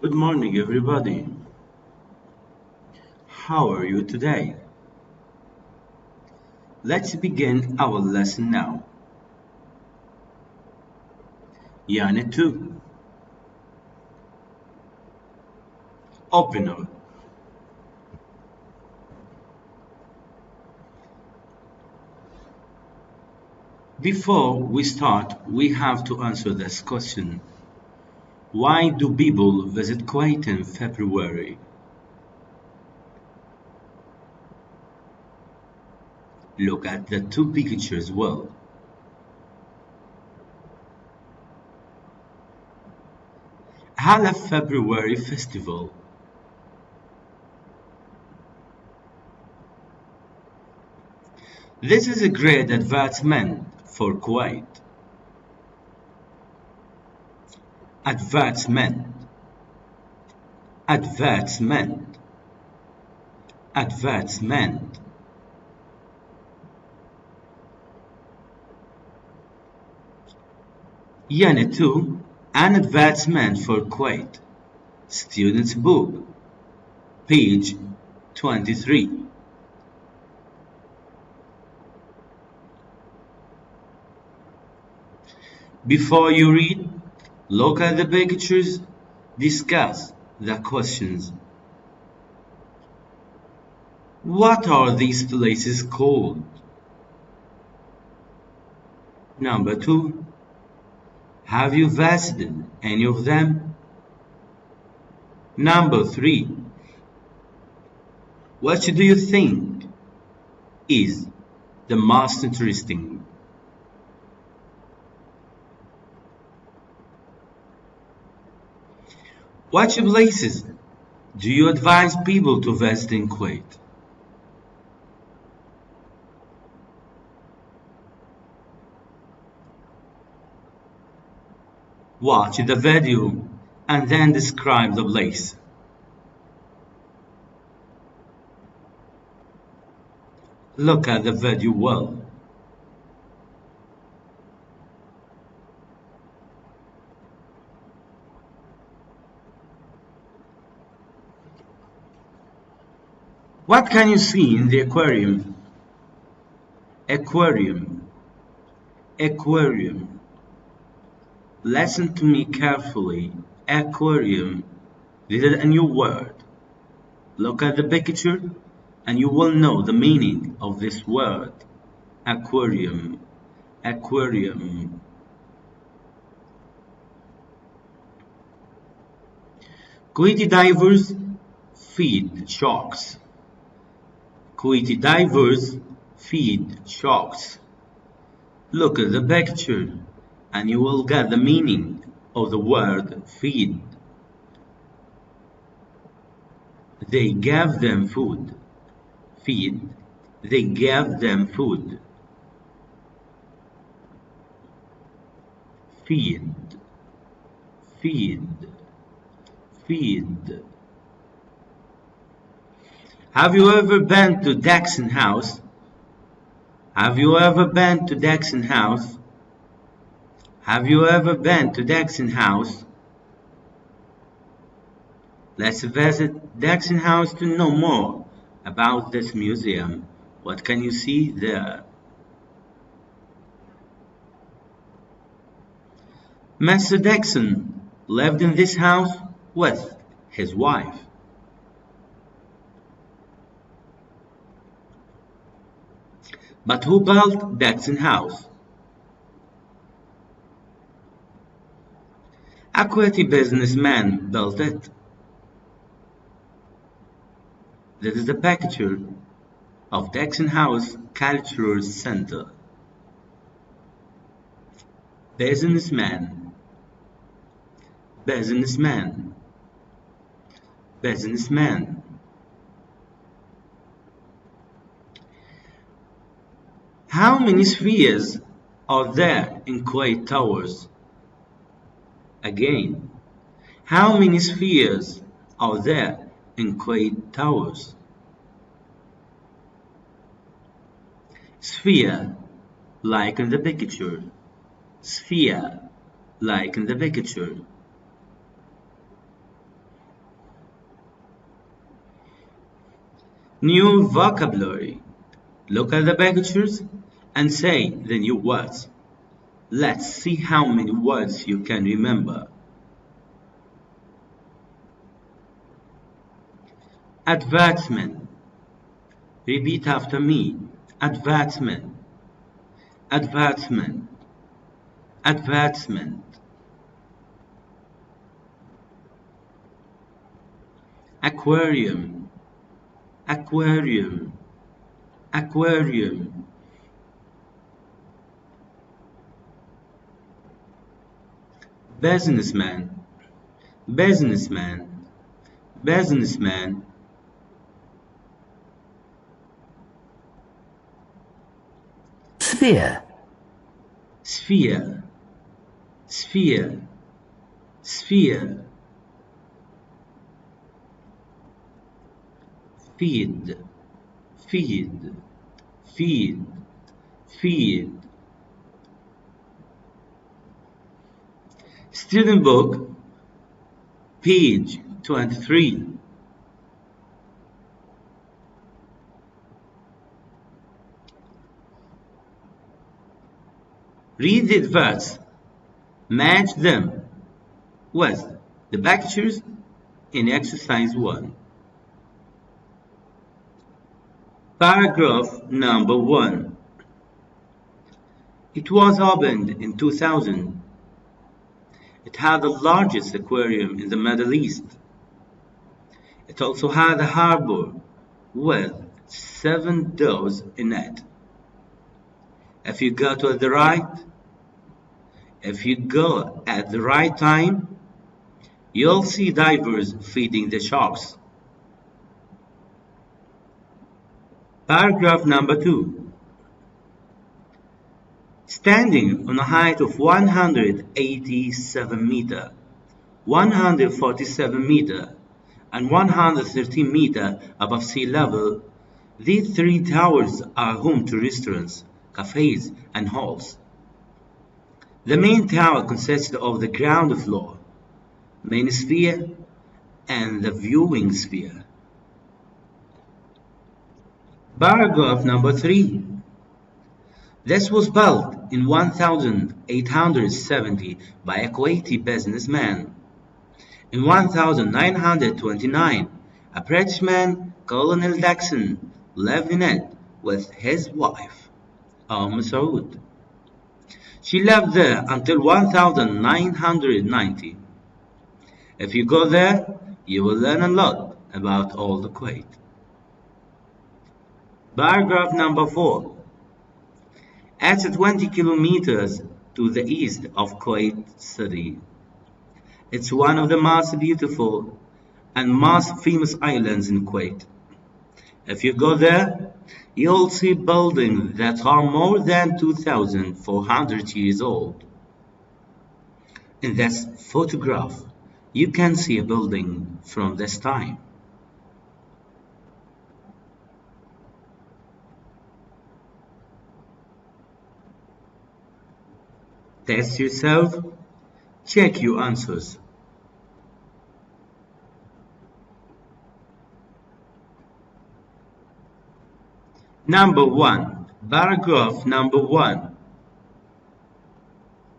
Good morning, everybody. How are you today? Let's begin our lesson now. Unit 2. Opener. Before we start, we have to answer this question. Why do people visit Kuwait in February? Look at the two pictures well. Hala February Festival. This is a great advertisement for Kuwait. Advertisement. Advertisement. Advertisement. Unit 2. An advertisement for Kuwait. Student's book. Page 23. Before you read, look at the pictures, discuss the questions. What are these places called? Number 2. Have you visited any of them? Number 3. What do you think is the most interesting? What places do you advise people to visit in Kuwait? Watch the video and then describe the place. Look at the video well. What can you see in the aquarium? Aquarium. Aquarium. Listen to me carefully. Aquarium. This is a new word. Look at the picture and you will know the meaning of this word. Aquarium. Aquarium. Kuwaiti divers feed sharks. Kuwaiti divers feed sharks. Look at the picture and you will get the meaning of the word feed. They gave them food. Feed. They gave them food. Feed. Feed. Feed. Have you ever been to Daxon House? Have you ever been to Daxon House? Have you ever been to Daxon House? Let's visit Daxon House to know more about this museum. What can you see there? Mr. Daxon lived in this house with his wife. But who built Daxon House? A Kuwaiti businessman built it. This is the picture of Daxon House Cultural Center. Businessman. Businessman. Businessman. How many spheres are there in Kuwait Towers? Again, how many spheres are there in Kuwait Towers? Sphere, like in the picture. Sphere, like in the picture. New vocabulary. Look at the pictures and say the new words. Let's see how many words you can remember. Advertisement. Repeat after me. Advertisement. Advertisement. Advertisement. Aquarium. Aquarium. Aquarium. Businessman. Businessman. Businessman. Sphere. Sphere. Sphere. Sphere. Feed. Feed. Feed. Feed. Student book, page 23. Read the adverts. Match them with the pictures in exercise 1. Paragraph number 1. It was opened in 2000. It had the largest aquarium in the Middle East. It also had a harbor with 7 doors in it. If you go at the right time, you'll see divers feeding the sharks. Paragraph number 2. Standing on a height of 187 meter, 147 meter, and 113 meter above sea level, these 3 towers are home to restaurants, cafes, and halls. The main tower consists of the ground floor, main sphere, and the viewing sphere. Paragraph number 3. This was built in 1870 by a Kuwaiti businessman. In 1929, a Britishman, Colonel Jackson, lived in it with his wife, Saud. She lived there until 1990. If you go there, you will learn a lot about all the Kuwait. Paragraph number 4. It's 20 kilometers to the east of Kuwait City. It's one of the most beautiful and most famous islands in Kuwait. If you go there, you'll see buildings that are more than 2,400 years old. In this photograph, you can see a building from this time. Test yourself. Check your answers. Number 1. Paragraph number 1.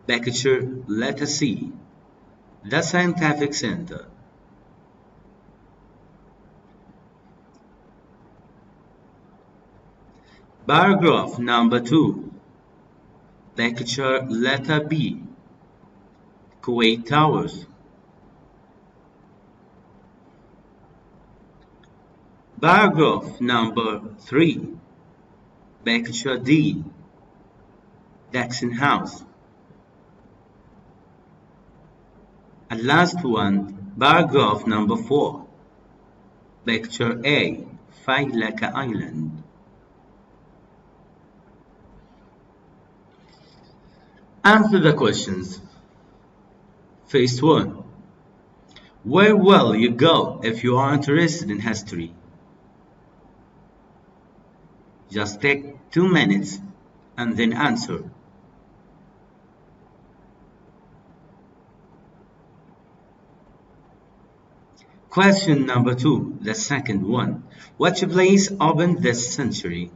Picture letter C. The Scientific Center. Paragraph number 2. Picture letter B. Kuwait Towers. Paragraph number 3. Picture D. Jackson House. And last one, paragraph number 4. Picture A. Failaka Island. Answer the questions. First one. Where will you go if you are interested in history? Just take 2 minutes and then answer. Question number 2, the second one. Which place opened this century?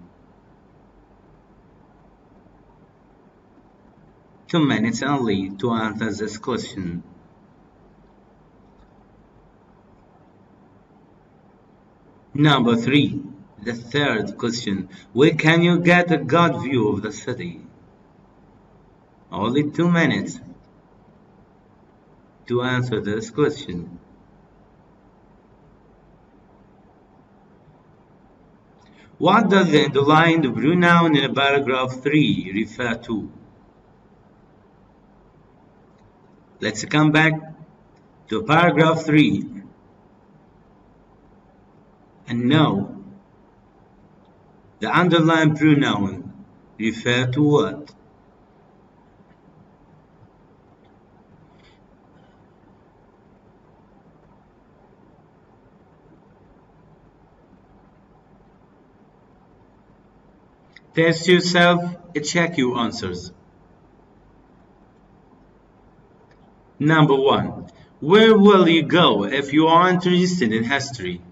2 minutes only to answer this question. Number 3, the third question. Where can you get a good view of the city? Only 2 minutes to answer this question. What does the underlined pronoun in paragraph 3 refer to? Let's come back to paragraph 3 and now the underlined pronoun refer to what? Test yourself and check your answers. Number 1. Where will you go if you are interested in history?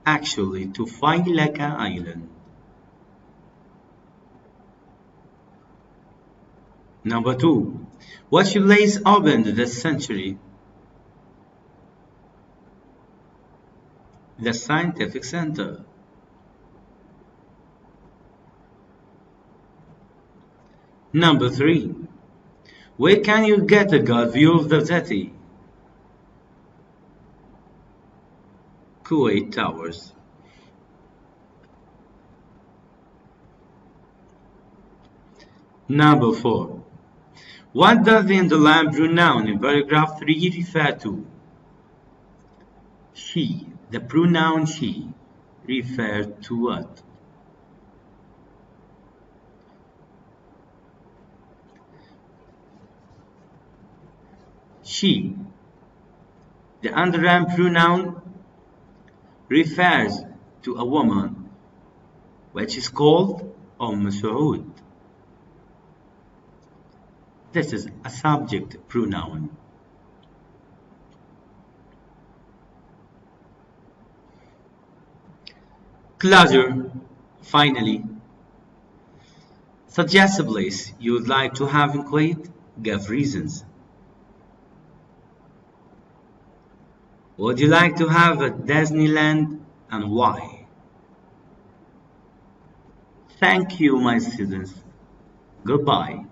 Actually, to Failaka Island. Number 2. Which place opened this century? The Scientific Center. Number 3. Where can you get a good view of the city? Kuwait Towers. Number 4. What does the underlined pronoun in paragraph 3 refer to? She. The pronoun she refers to what? She. The underlined pronoun refers to a woman, which is called Saud. This is a subject pronoun. Closure. Finally, suggest a place you would like to have in Kuwait. Give reasons. Would you like to have a Disneyland and why? Thank you, my students. Goodbye.